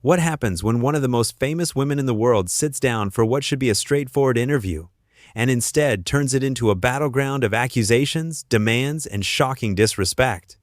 What happens when one of the most famous women in the world sits down for what should be a straightforward interview, and instead turns it into a battleground of accusations, demands, and shocking disrespect?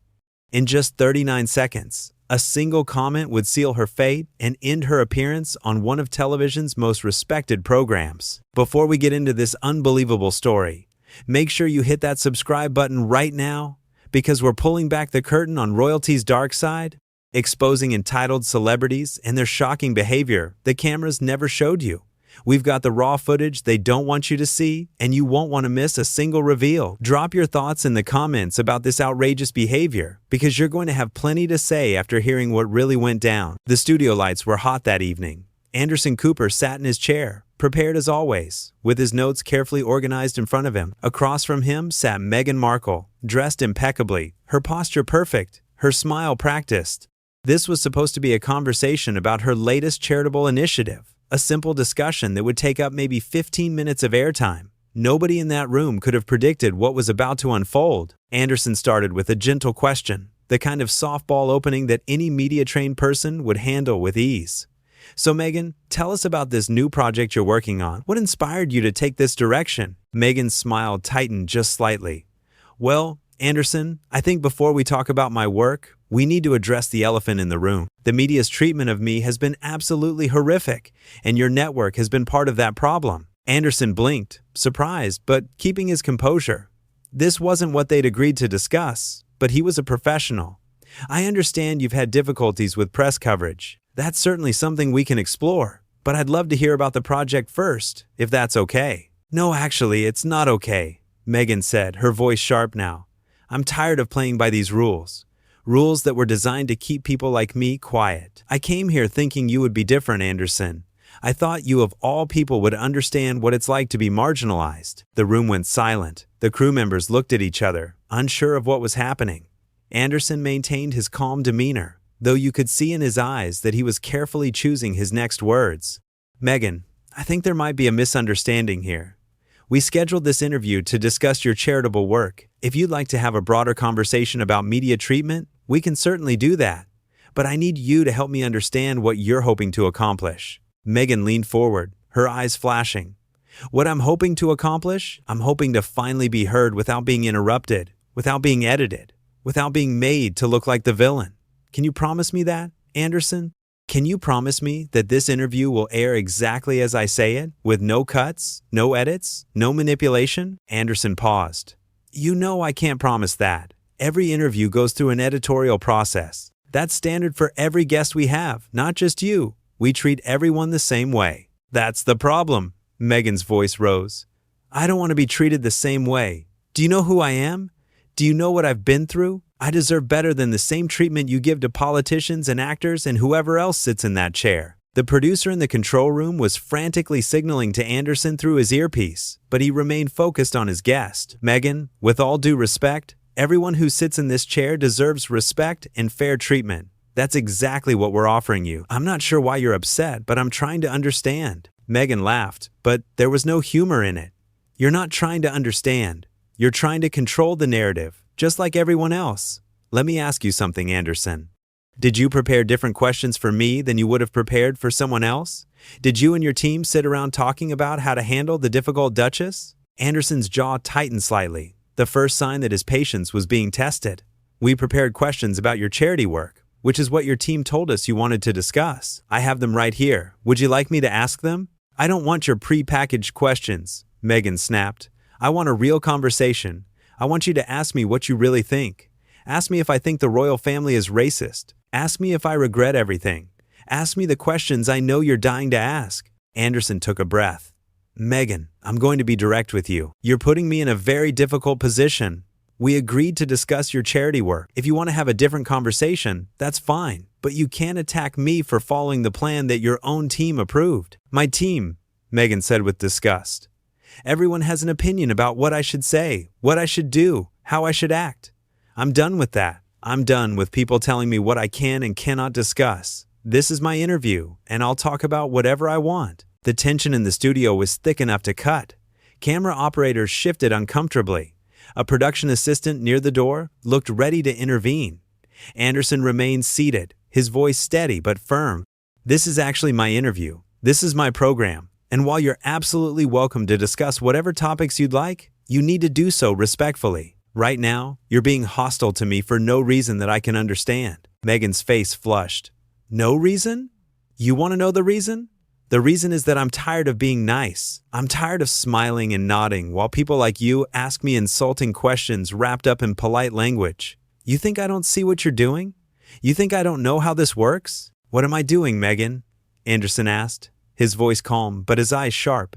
In just 39 seconds, a single comment would seal her fate and end her appearance on one of television's most respected programs. Before we get into this unbelievable story, make sure you hit that subscribe button right now, because we're pulling back the curtain on royalty's dark side, exposing entitled celebrities and their shocking behavior the cameras never showed you. We've got the raw footage they don't want you to see, and you won't want to miss a single reveal. Drop your thoughts in the comments about this outrageous behavior, because you're going to have plenty to say after hearing what really went down. The studio lights were hot that evening. Anderson Cooper sat in his chair, prepared as always, with his notes carefully organized in front of him. Across from him sat Meghan Markle, dressed impeccably, her posture perfect, her smile practiced. This was supposed to be a conversation about her latest charitable initiative, a simple discussion that would take up maybe 15 minutes of airtime. Nobody in that room could have predicted what was about to unfold. Anderson started with a gentle question, the kind of softball opening that any media-trained person would handle with ease. So Meghan, tell us about this new project you're working on. What inspired you to take this direction? Meghan's smile tightened just slightly. Well, Anderson, I think before we talk about my work, we need to address the elephant in the room. The media's treatment of me has been absolutely horrific, and your network has been part of that problem. Anderson blinked, surprised, but keeping his composure. This wasn't what they'd agreed to discuss, but he was a professional. I understand you've had difficulties with press coverage. That's certainly something we can explore, but I'd love to hear about the project first, if that's okay. No, actually, it's not okay, Meghan said, her voice sharp now. I'm tired of playing by these rules. Rules that were designed to keep people like me quiet. I came here thinking you would be different, Anderson. I thought you of all people would understand what it's like to be marginalized. The room went silent. The crew members looked at each other, unsure of what was happening. Anderson maintained his calm demeanor, though you could see in his eyes that he was carefully choosing his next words. Meghan, I think there might be a misunderstanding here. We scheduled this interview to discuss your charitable work. If you'd like to have a broader conversation about media treatment, we can certainly do that. But I need you to help me understand what you're hoping to accomplish. Meghan leaned forward, her eyes flashing. What I'm hoping to accomplish? I'm hoping to finally be heard without being interrupted, without being edited, without being made to look like the villain. Can you promise me that, Anderson? Can you promise me that this interview will air exactly as I say it, with no cuts, no edits, no manipulation? Anderson paused. You know I can't promise that. Every interview goes through an editorial process. That's standard for every guest we have, not just you. We treat everyone the same way. That's the problem. Meghan's voice rose. I don't want to be treated the same way. Do you know who I am? Do you know what I've been through? I deserve better than the same treatment you give to politicians and actors and whoever else sits in that chair. The producer in the control room was frantically signaling to Anderson through his earpiece, but he remained focused on his guest. Meghan, with all due respect, everyone who sits in this chair deserves respect and fair treatment. That's exactly what we're offering you. I'm not sure why you're upset, but I'm trying to understand. Meghan laughed, but there was no humor in it. You're not trying to understand. You're trying to control the narrative, just like everyone else. Let me ask you something, Anderson. Did you prepare different questions for me than you would have prepared for someone else? Did you and your team sit around talking about how to handle the difficult Duchess? Anderson's jaw tightened slightly, the first sign that his patience was being tested. We prepared questions about your charity work, which is what your team told us you wanted to discuss. I have them right here. Would you like me to ask them? I don't want your pre-packaged questions, Meghan snapped. I want a real conversation. I want you to ask me what you really think. Ask me if I think the royal family is racist. Ask me if I regret everything. Ask me the questions I know you're dying to ask. Anderson took a breath. Meghan, I'm going to be direct with you. You're putting me in a very difficult position. We agreed to discuss your charity work. If you want to have a different conversation, that's fine. But you can't attack me for following the plan that your own team approved. My team, Meghan said with disgust. Everyone has an opinion about what I should say, what I should do, how I should act. I'm done with that. I'm done with people telling me what I can and cannot discuss. This is my interview, and I'll talk about whatever I want. The tension in the studio was thick enough to cut. Camera operators shifted uncomfortably. A production assistant near the door looked ready to intervene. Anderson remained seated, his voice steady but firm. This is actually my interview. This is my program. And while you're absolutely welcome to discuss whatever topics you'd like, you need to do so respectfully. Right now, you're being hostile to me for no reason that I can understand." Meghan's face flushed. "No reason? You want to know the reason? The reason is that I'm tired of being nice. I'm tired of smiling and nodding while people like you ask me insulting questions wrapped up in polite language. You think I don't see what you're doing? You think I don't know how this works?" "What am I doing, Meghan?" Anderson asked, his voice calm but his eyes sharp.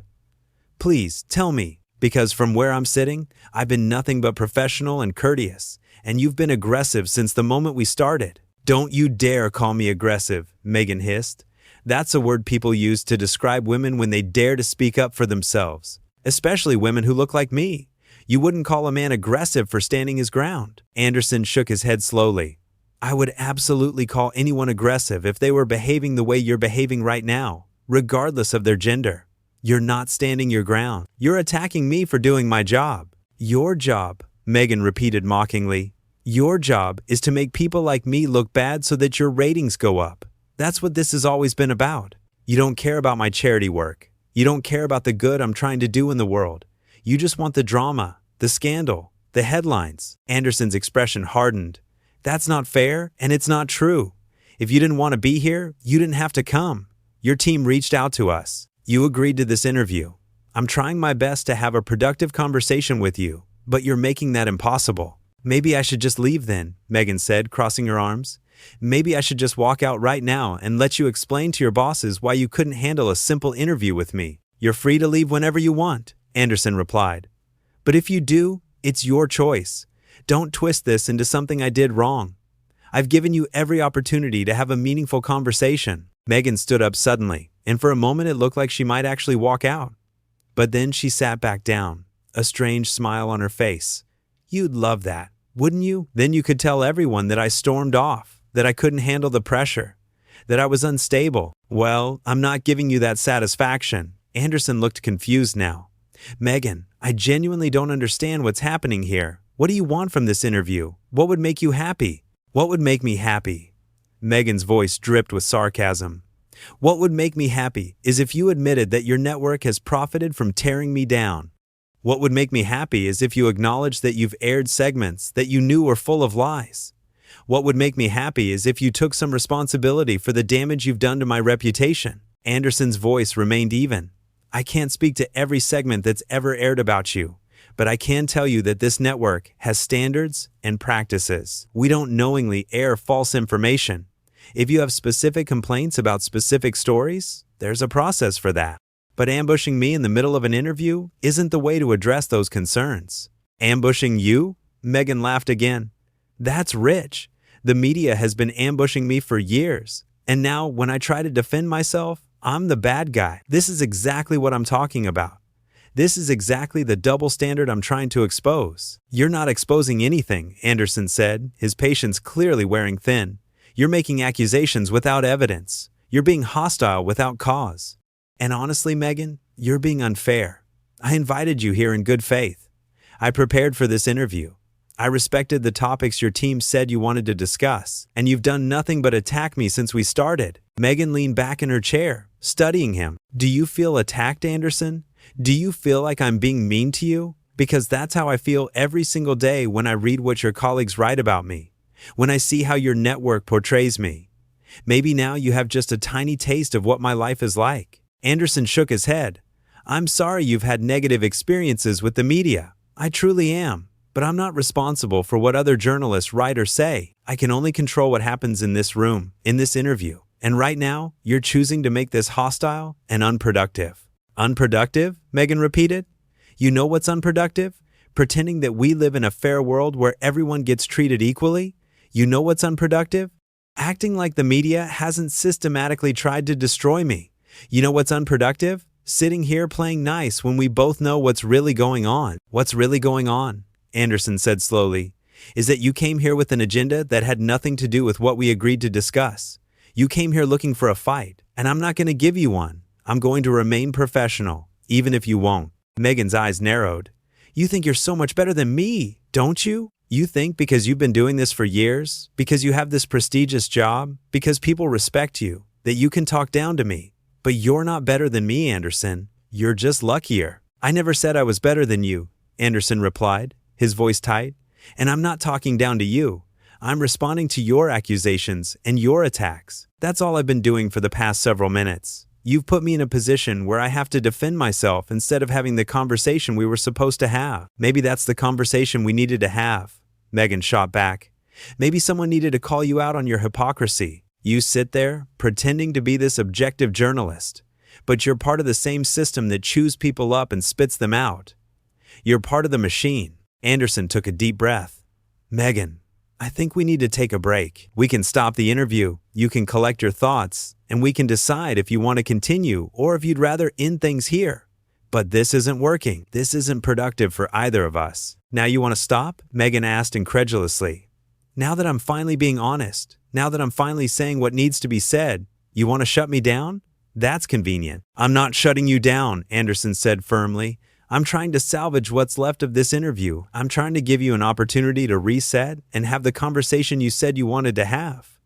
"Please, tell me, because from where I'm sitting, I've been nothing but professional and courteous, and you've been aggressive since the moment we started." "Don't you dare call me aggressive," Meghan hissed. "That's a word people use to describe women when they dare to speak up for themselves, especially women who look like me. You wouldn't call a man aggressive for standing his ground." Anderson shook his head slowly. "I would absolutely call anyone aggressive if they were behaving the way you're behaving right now, regardless of their gender. You're not standing your ground. You're attacking me for doing my job." "Your job," Meghan repeated mockingly. "Your job is to make people like me look bad so that your ratings go up. That's what this has always been about. You don't care about my charity work. You don't care about the good I'm trying to do in the world. You just want the drama, the scandal, the headlines." Anderson's expression hardened. "That's not fair, and it's not true. If you didn't want to be here, you didn't have to come. Your team reached out to us. You agreed to this interview. I'm trying my best to have a productive conversation with you, but you're making that impossible." "Maybe I should just leave then," Meghan said, crossing her arms. "Maybe I should just walk out right now and let you explain to your bosses why you couldn't handle a simple interview with me." "You're free to leave whenever you want," Anderson replied. "But if you do, it's your choice. Don't twist this into something I did wrong. I've given you every opportunity to have a meaningful conversation." Meghan stood up suddenly, and for a moment it looked like she might actually walk out. But then she sat back down, a strange smile on her face. "You'd love that, wouldn't you? Then you could tell everyone that I stormed off, that I couldn't handle the pressure, that I was unstable." "Well, I'm not giving you that satisfaction." Anderson looked confused now. "Meghan, I genuinely don't understand what's happening here. What do you want from this interview? What would make you happy?" "What would make me happy?" Meghan's voice dripped with sarcasm. "What would make me happy is if you admitted that your network has profited from tearing me down. What would make me happy is if you acknowledged that you've aired segments that you knew were full of lies. What would make me happy is if you took some responsibility for the damage you've done to my reputation." Anderson's voice remained even. "I can't speak to every segment that's ever aired about you, but I can tell you that this network has standards and practices. We don't knowingly air false information. If you have specific complaints about specific stories, there's a process for that. But ambushing me in the middle of an interview isn't the way to address those concerns." "Ambushing you?" Meghan laughed again. "That's rich. The media has been ambushing me for years, and now when I try to defend myself, I'm the bad guy. This is exactly what I'm talking about. This is exactly the double standard I'm trying to expose." "You're not exposing anything," Anderson said, his patience clearly wearing thin. "You're making accusations without evidence. You're being hostile without cause. And honestly, Meghan, you're being unfair. I invited you here in good faith. I prepared for this interview. I respected the topics your team said you wanted to discuss, and you've done nothing but attack me since we started." Meghan leaned back in her chair, studying him. "Do you feel attacked, Anderson? Do you feel like I'm being mean to you? Because that's how I feel every single day when I read what your colleagues write about me, when I see how your network portrays me. Maybe now you have just a tiny taste of what my life is like." Anderson shook his head. "I'm sorry you've had negative experiences with the media. I truly am. But I'm not responsible for what other journalists write or say. I can only control what happens in this room, in this interview. And right now, you're choosing to make this hostile and unproductive." "Unproductive?" Meghan repeated. "You know what's unproductive? Pretending that we live in a fair world where everyone gets treated equally? You know what's unproductive? Acting like the media hasn't systematically tried to destroy me. You know what's unproductive? Sitting here playing nice when we both know what's really going on." "What's really going on," Anderson said slowly, "is that you came here with an agenda that had nothing to do with what we agreed to discuss. You came here looking for a fight, and I'm not going to give you one. I'm going to remain professional, even if you won't." Meghan's eyes narrowed. "You think you're so much better than me, don't you? You think because you've been doing this for years, because you have this prestigious job, because people respect you, that you can talk down to me. But you're not better than me, Anderson. You're just luckier. I never said I was better than you, Anderson replied, his voice tight. And I'm not talking down to you. I'm responding to your accusations and your attacks. That's all I've been doing for the past several minutes. You've put me in a position where I have to defend myself instead of having the conversation we were supposed to have. Maybe that's the conversation we needed to have, Meghan shot back. Maybe someone needed to call you out on your hypocrisy. You sit there, pretending to be this objective journalist, but you're part of the same system that chews people up and spits them out. You're part of the machine. Anderson took a deep breath. Meghan, I think we need to take a break. We can stop the interview, you can collect your thoughts, and we can decide if you want to continue or if you'd rather end things here. But this isn't working. This isn't productive for either of us. Now you want to stop? Meghan asked incredulously. Now that I'm finally being honest, now that I'm finally saying what needs to be said, you want to shut me down? That's convenient. I'm not shutting you down, Anderson said firmly. I'm trying to salvage what's left of this interview. I'm trying to give you an opportunity to reset and have the conversation you said you wanted to have.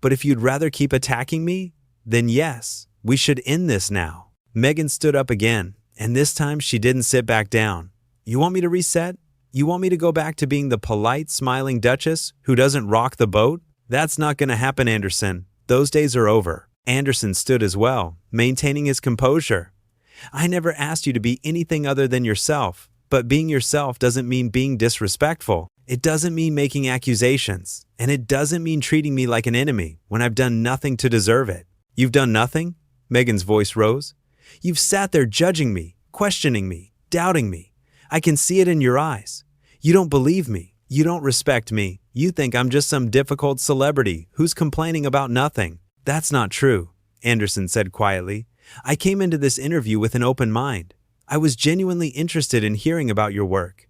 But if you'd rather keep attacking me, then yes, we should end this now. Meghan stood up again, and this time she didn't sit back down. You want me to reset? You want me to go back to being the polite, smiling Duchess who doesn't rock the boat? That's not going to happen, Anderson. Those days are over. Anderson stood as well, maintaining his composure. I never asked you to be anything other than yourself, but being yourself doesn't mean being disrespectful. It doesn't mean making accusations, and it doesn't mean treating me like an enemy when I've done nothing to deserve it. You've done nothing? Meghan's voice rose. You've sat there judging me, questioning me, doubting me. I can see it in your eyes. You don't believe me. You don't respect me. You think I'm just some difficult celebrity who's complaining about nothing. That's not true, Anderson said quietly. I came into this interview with an open mind. I was genuinely interested in hearing about your work.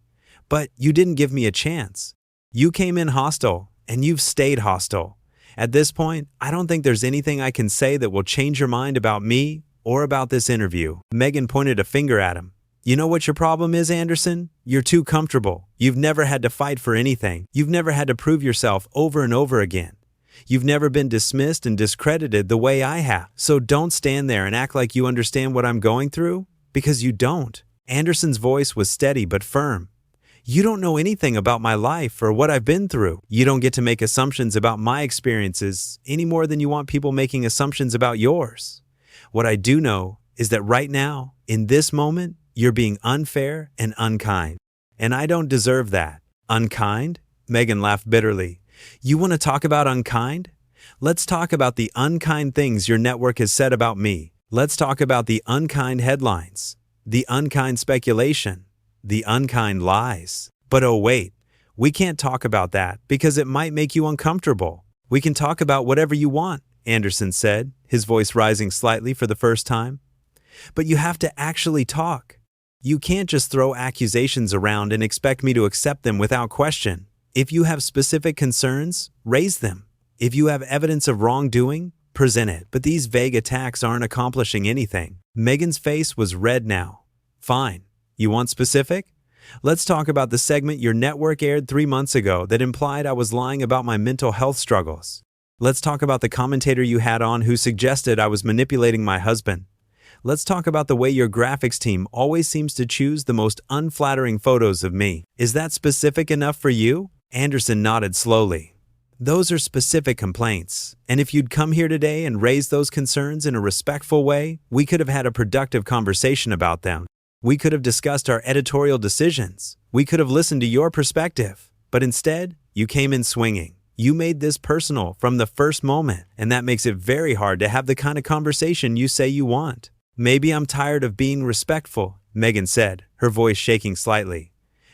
But you didn't give me a chance. You came in hostile, and you've stayed hostile. At this point, I don't think there's anything I can say that will change your mind about me or about this interview. Meghan pointed a finger at him. You know what your problem is, Anderson? You're too comfortable. You've never had to fight for anything. You've never had to prove yourself over and over again. You've never been dismissed and discredited the way I have. So don't stand there and act like you understand what I'm going through, because you don't. Anderson's voice was steady but firm. You don't know anything about my life or what I've been through. You don't get to make assumptions about my experiences any more than you want people making assumptions about yours. What I do know is that right now, in this moment, you're being unfair and unkind. And I don't deserve that. Unkind? Meghan laughed bitterly. You want to talk about unkind? Let's talk about the unkind things your network has said about me. Let's talk about the unkind headlines, the unkind speculation, the unkind lies. But oh wait, we can't talk about that because it might make you uncomfortable. We can talk about whatever you want, Anderson said, his voice rising slightly for the first time. But you have to actually talk. You can't just throw accusations around and expect me to accept them without question. If you have specific concerns, raise them. If you have evidence of wrongdoing, present it. But these vague attacks aren't accomplishing anything. Meghan's face was red now. Fine. You want specific? Let's talk about the segment your network aired 3 months ago that implied I was lying about my mental health struggles. Let's talk about the commentator you had on who suggested I was manipulating my husband. Let's talk about the way your graphics team always seems to choose the most unflattering photos of me. Is that specific enough for you? Anderson nodded slowly. Those are specific complaints, and if you'd come here today and raise those concerns in a respectful way, we could have had a productive conversation about them. We could have discussed our editorial decisions. We could have listened to your perspective. But instead, you came in swinging. You made this personal from the first moment, and that makes it very hard to have the kind of conversation you say you want. Maybe I'm tired of being respectful, Meghan said, her voice shaking slightly.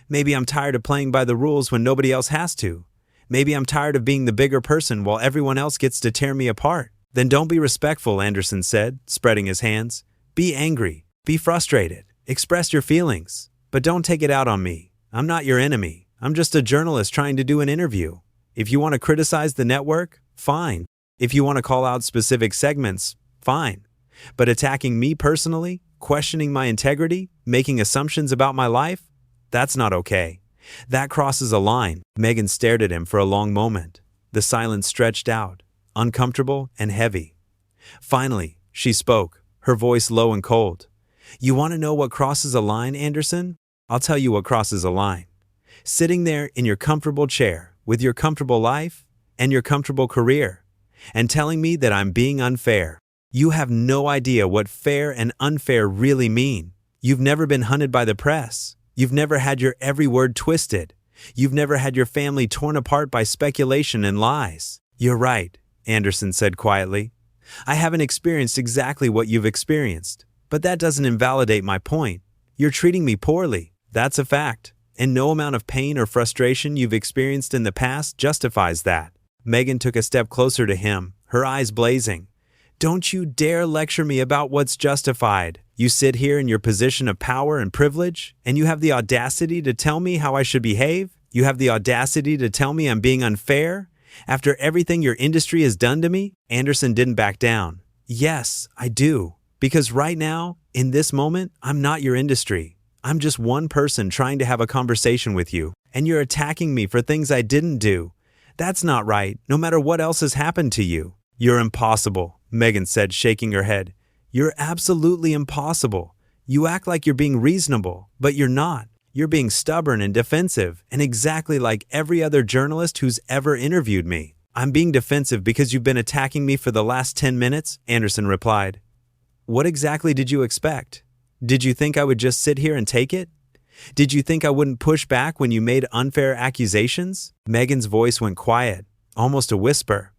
Maybe I'm tired of playing by the rules when nobody else has to. Maybe I'm tired of being the bigger person while everyone else gets to tear me apart. Then don't be respectful, Anderson said, spreading his hands. Be angry. Be frustrated. Express your feelings. But don't take it out on me. I'm not your enemy. I'm just a journalist trying to do an interview. If you want to criticize the network, fine. If you want to call out specific segments, fine. But attacking me personally, questioning my integrity, making assumptions about my life, that's not okay. That crosses a line. Meghan stared at him for a long moment. The silence stretched out, uncomfortable and heavy. Finally, she spoke, her voice low and cold. You want to know what crosses a line, Anderson? I'll tell you what crosses a line. Sitting there in your comfortable chair, with your comfortable life and your comfortable career, and telling me that I'm being unfair. You have no idea what fair and unfair really mean. You've never been hunted by the press. You've never had your every word twisted. You've never had your family torn apart by speculation and lies. You're right, Anderson said quietly. I haven't experienced exactly what you've experienced, but that doesn't invalidate my point. You're treating me poorly. That's a fact. And no amount of pain or frustration you've experienced in the past justifies that. Meghan took a step closer to him, her eyes blazing. Don't you dare lecture me about what's justified. You sit here in your position of power and privilege, and you have the audacity to tell me how I should behave? You have the audacity to tell me I'm being unfair? After everything your industry has done to me? Anderson didn't back down. Yes, I do. Because right now, in this moment, I'm not your industry. I'm just one person trying to have a conversation with you, and you're attacking me for things I didn't do. That's not right, no matter what else has happened to you. You're impossible, Meghan said, shaking her head. You're absolutely impossible. You act like you're being reasonable, but you're not. You're being stubborn and defensive, and exactly like every other journalist who's ever interviewed me. I'm being defensive because you've been attacking me for the last 10 minutes, Anderson replied. What exactly did you expect? Did you think I would just sit here and take it? Did you think I wouldn't push back when you made unfair accusations? Meghan's voice went quiet, almost a whisper.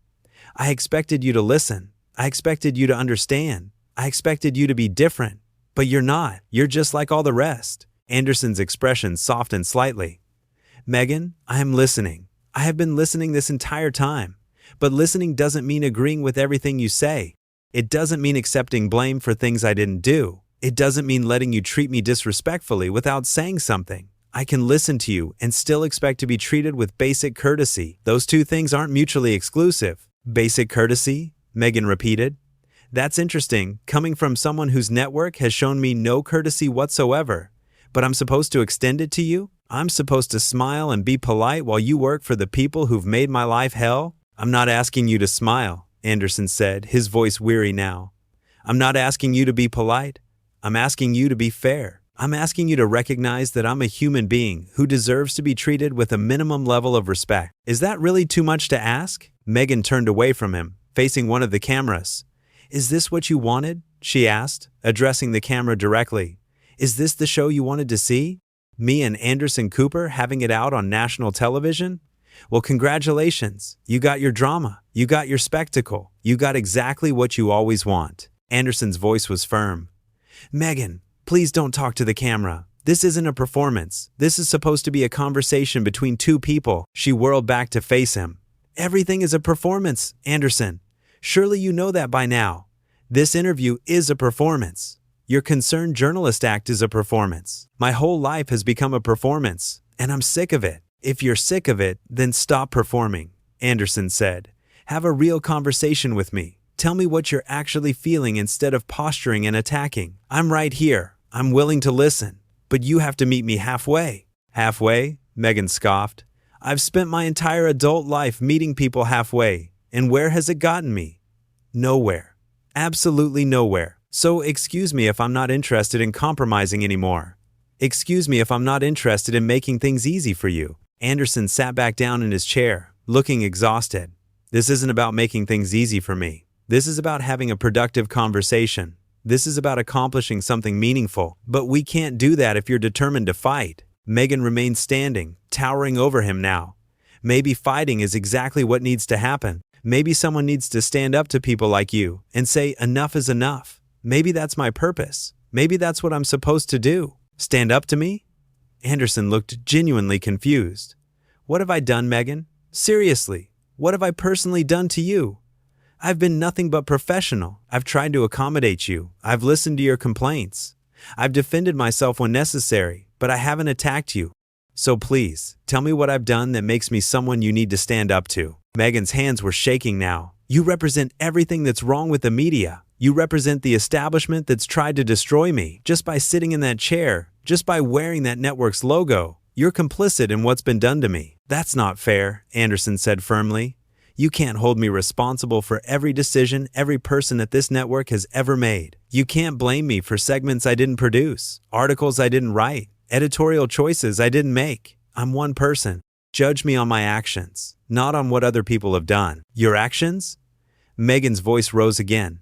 I expected you to listen. I expected you to understand. I expected you to be different. But you're not. You're just like all the rest. Anderson's expression softened slightly. Meghan, I am listening. I have been listening this entire time. But listening doesn't mean agreeing with everything you say. It doesn't mean accepting blame for things I didn't do. It doesn't mean letting you treat me disrespectfully without saying something. I can listen to you and still expect to be treated with basic courtesy. Those two things aren't mutually exclusive. Basic courtesy? Meghan repeated. That's interesting, coming from someone whose network has shown me no courtesy whatsoever. But I'm supposed to extend it to you? I'm supposed to smile and be polite while you work for the people who've made my life hell? I'm not asking you to smile, Anderson said, his voice weary now. I'm not asking you to be polite. I'm asking you to be fair. I'm asking you to recognize that I'm a human being who deserves to be treated with a minimum level of respect. Is that really too much to ask? Meghan turned away from him, facing one of the cameras. Is this what you wanted? She asked, addressing the camera directly. Is this the show you wanted to see? Me and Anderson Cooper having it out on national television? Well, congratulations. You got your drama. You got your spectacle. You got exactly what you always want. Anderson's voice was firm. Meghan, please don't talk to the camera. This isn't a performance. This is supposed to be a conversation between two people. She whirled back to face him. Everything is a performance, Anderson. Surely you know that by now. This interview is a performance. Your Concerned Journalist Act is a performance. My whole life has become a performance, and I'm sick of it. If you're sick of it, then stop performing, Anderson said. Have a real conversation with me. Tell me what you're actually feeling instead of posturing and attacking. I'm right here. I'm willing to listen. But you have to meet me halfway. Halfway? Meghan scoffed. I've spent my entire adult life meeting people halfway. And where has it gotten me? Nowhere. Absolutely nowhere. So excuse me if I'm not interested in compromising anymore. Excuse me if I'm not interested in making things easy for you. Anderson sat back down in his chair, looking exhausted. This isn't about making things easy for me. This is about having a productive conversation. This is about accomplishing something meaningful. But we can't do that if you're determined to fight. Meghan remained standing, towering over him now. Maybe fighting is exactly what needs to happen. Maybe someone needs to stand up to people like you and say enough is enough. Maybe that's my purpose. Maybe that's what I'm supposed to do. Stand up to me? Anderson looked genuinely confused. What have I done, Meghan? Seriously, what have I personally done to you? I've been nothing but professional. I've tried to accommodate you. I've listened to your complaints. I've defended myself when necessary, but I haven't attacked you. So please, tell me what I've done that makes me someone you need to stand up to. Meghan's hands were shaking now. You represent everything that's wrong with the media. You represent the establishment that's tried to destroy me. Just by sitting in that chair, just by wearing that network's logo, you're complicit in what's been done to me. That's not fair, Anderson said firmly. You can't hold me responsible for every decision every person at this network has ever made. You can't blame me for segments I didn't produce, articles I didn't write, editorial choices I didn't make. I'm one person. Judge me on my actions, not on what other people have done. Your actions? Meghan's voice rose again.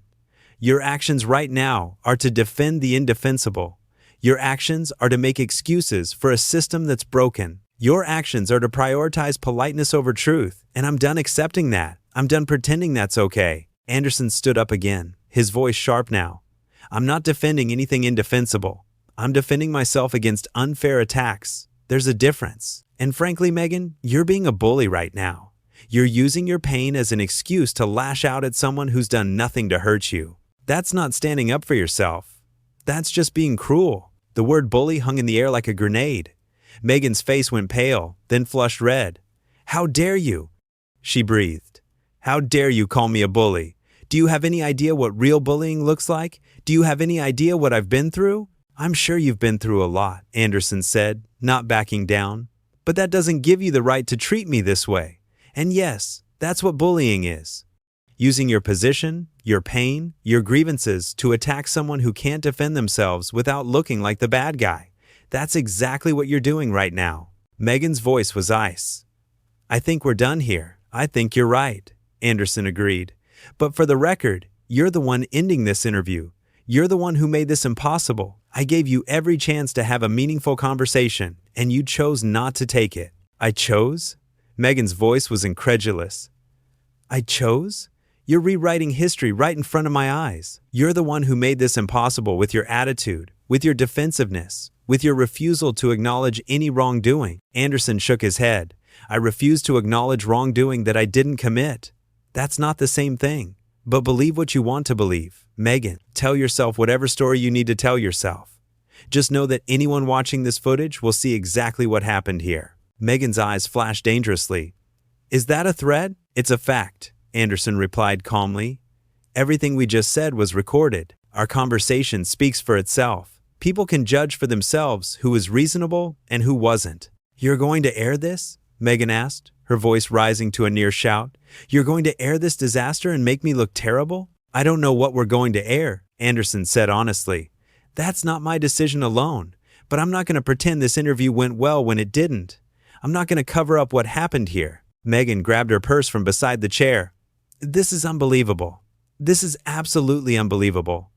Your actions right now are to defend the indefensible. Your actions are to make excuses for a system that's broken. Your actions are to prioritize politeness over truth, and I'm done accepting that. I'm done pretending that's okay. Anderson stood up again, his voice sharp now. I'm not defending anything indefensible. I'm defending myself against unfair attacks. There's a difference. And frankly, Meghan, you're being a bully right now. You're using your pain as an excuse to lash out at someone who's done nothing to hurt you. That's not standing up for yourself. That's just being cruel. The word bully hung in the air like a grenade. Meghan's face went pale, then flushed red. How dare you? She breathed. How dare you call me a bully? Do you have any idea what real bullying looks like? Do you have any idea what I've been through? I'm sure you've been through a lot, Anderson said, not backing down. But that doesn't give you the right to treat me this way. And yes, that's what bullying is. Using your position, your pain, your grievances to attack someone who can't defend themselves without looking like the bad guy. That's exactly what you're doing right now. Meghan's voice was ice. I think we're done here. I think you're right, Anderson agreed. But for the record, you're the one ending this interview. You're the one who made this impossible. I gave you every chance to have a meaningful conversation, and you chose not to take it. I chose? Meghan's voice was incredulous. I chose? You're rewriting history right in front of my eyes. You're the one who made this impossible with your attitude, with your defensiveness, with your refusal to acknowledge any wrongdoing. Anderson shook his head. I refuse to acknowledge wrongdoing that I didn't commit. That's not the same thing. But believe what you want to believe. Meghan, tell yourself whatever story you need to tell yourself. Just know that anyone watching this footage will see exactly what happened here. Meghan's eyes flashed dangerously. Is that a threat? It's a fact, Anderson replied calmly. Everything we just said was recorded. Our conversation speaks for itself. People can judge for themselves who was reasonable and who wasn't. You're going to air this? Meghan asked, her voice rising to a near shout. You're going to air this disaster and make me look terrible? I don't know what we're going to air, Anderson said honestly. That's not my decision alone, but I'm not going to pretend this interview went well when it didn't. I'm not going to cover up what happened here. Meghan grabbed her purse from beside the chair. This is unbelievable. This is absolutely unbelievable.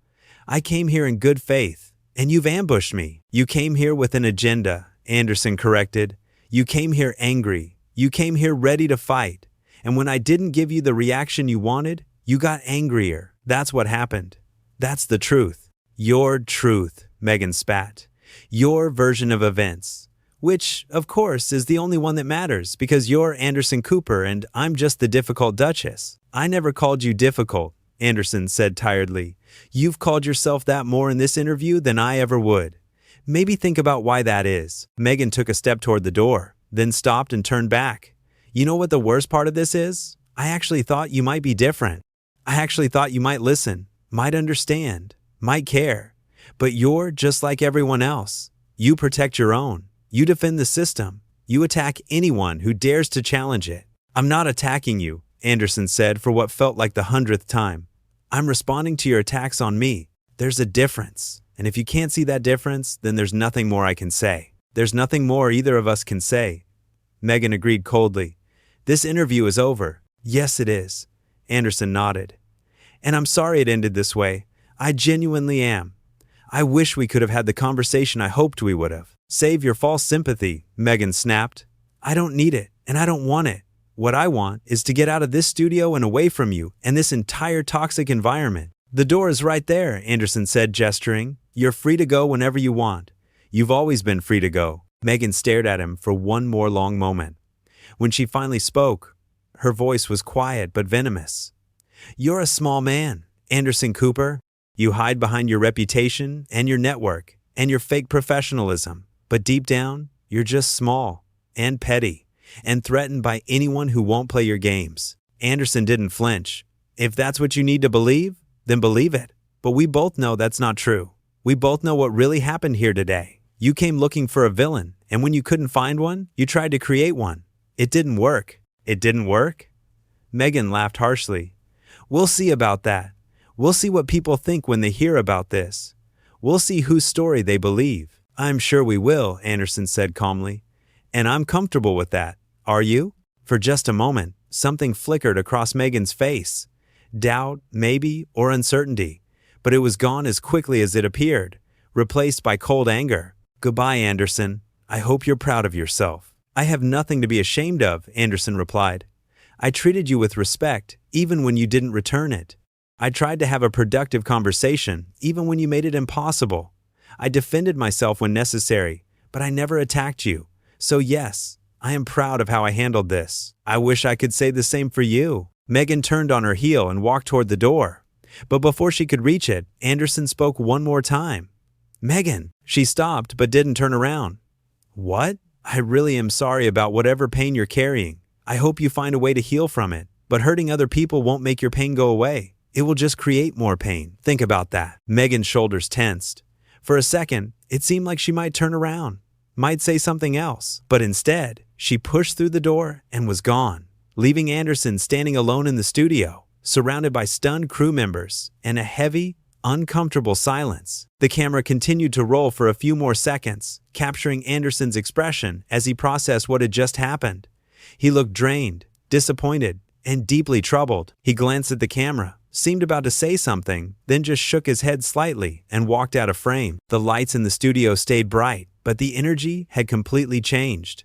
I came here in good faith, and you've ambushed me. You came here with an agenda, Anderson corrected. You came here angry. You came here ready to fight. And when I didn't give you the reaction you wanted, you got angrier. That's what happened. That's the truth. Your truth, Meghan spat. Your version of events. Which, of course, is the only one that matters because you're Anderson Cooper and I'm just the difficult Duchess. I never called you difficult, Anderson said tiredly. You've called yourself that more in this interview than I ever would. Maybe think about why that is. Meghan took a step toward the door, then stopped and turned back. You know what the worst part of this is? I actually thought you might be different. I actually thought you might listen, might understand, might care. But you're just like everyone else. You protect your own. You defend the system. You attack anyone who dares to challenge it. I'm not attacking you, Anderson said for what felt like the 100th time. I'm responding to your attacks on me. There's a difference. And if you can't see that difference, then there's nothing more I can say. There's nothing more either of us can say. Meghan agreed coldly. This interview is over. Yes, it is. Anderson nodded. And I'm sorry it ended this way. I genuinely am. I wish we could have had the conversation I hoped we would have. Save your false sympathy, Meghan snapped. I don't need it, and I don't want it. What I want is to get out of this studio and away from you and this entire toxic environment. The door is right there, Anderson said, gesturing. You're free to go whenever you want. You've always been free to go. Meghan stared at him for one more long moment. When she finally spoke, her voice was quiet but venomous. You're a small man, Anderson Cooper. You hide behind your reputation and your network and your fake professionalism. But deep down, you're just small and petty and threatened by anyone who won't play your games. Anderson didn't flinch. If that's what you need to believe, then believe it. But we both know that's not true. We both know what really happened here today. You came looking for a villain, and when you couldn't find one, you tried to create one. It didn't work. It didn't work? Meghan laughed harshly. We'll see about that. We'll see what people think when they hear about this. We'll see whose story they believe. I'm sure we will, Anderson said calmly. And I'm comfortable with that. Are you? For just a moment, something flickered across Meghan's face. Doubt, maybe, or uncertainty. But it was gone as quickly as it appeared, replaced by cold anger. Goodbye, Anderson. I hope you're proud of yourself. I have nothing to be ashamed of, Anderson replied. I treated you with respect, even when you didn't return it. I tried to have a productive conversation, even when you made it impossible. I defended myself when necessary, but I never attacked you. So yes, I am proud of how I handled this. I wish I could say the same for you. Meghan turned on her heel and walked toward the door. But before she could reach it, Anderson spoke one more time. Meghan! She stopped but didn't turn around. What? I really am sorry about whatever pain you're carrying. I hope you find a way to heal from it. But hurting other people won't make your pain go away. It will just create more pain. Think about that. Meghan's shoulders tensed. For a second, it seemed like she might turn around, might say something else. But instead, she pushed through the door and was gone, leaving Anderson standing alone in the studio, surrounded by stunned crew members and a heavy, uncomfortable silence. The camera continued to roll for a few more seconds, capturing Anderson's expression as he processed what had just happened. He looked drained, disappointed, and deeply troubled. He glanced at the camera, seemed about to say something, then just shook his head slightly and walked out of frame. The lights in the studio stayed bright, but the energy had completely changed.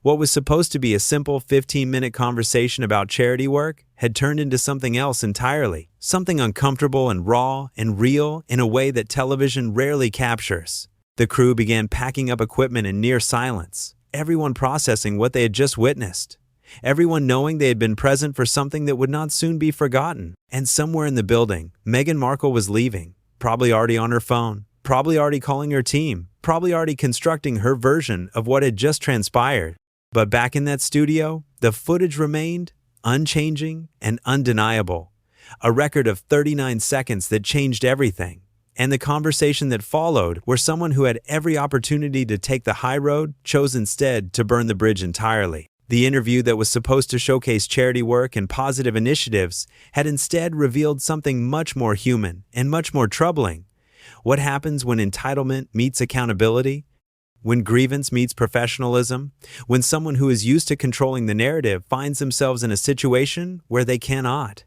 What was supposed to be a simple 15-minute conversation about charity work had turned into something else entirely, something uncomfortable and raw and real in a way that television rarely captures. The crew began packing up equipment in near silence, everyone processing what they had just witnessed, everyone knowing they had been present for something that would not soon be forgotten. And somewhere in the building, Meghan Markle was leaving, probably already on her phone, probably already calling her team, probably already constructing her version of what had just transpired. But back in that studio, the footage remained unchanging and undeniable. A record of 39 seconds that changed everything. And the conversation that followed, where someone who had every opportunity to take the high road chose instead to burn the bridge entirely. The interview that was supposed to showcase charity work and positive initiatives had instead revealed something much more human and much more troubling. What happens when entitlement meets accountability? When grievance meets professionalism? When someone who is used to controlling the narrative finds themselves in a situation where they cannot?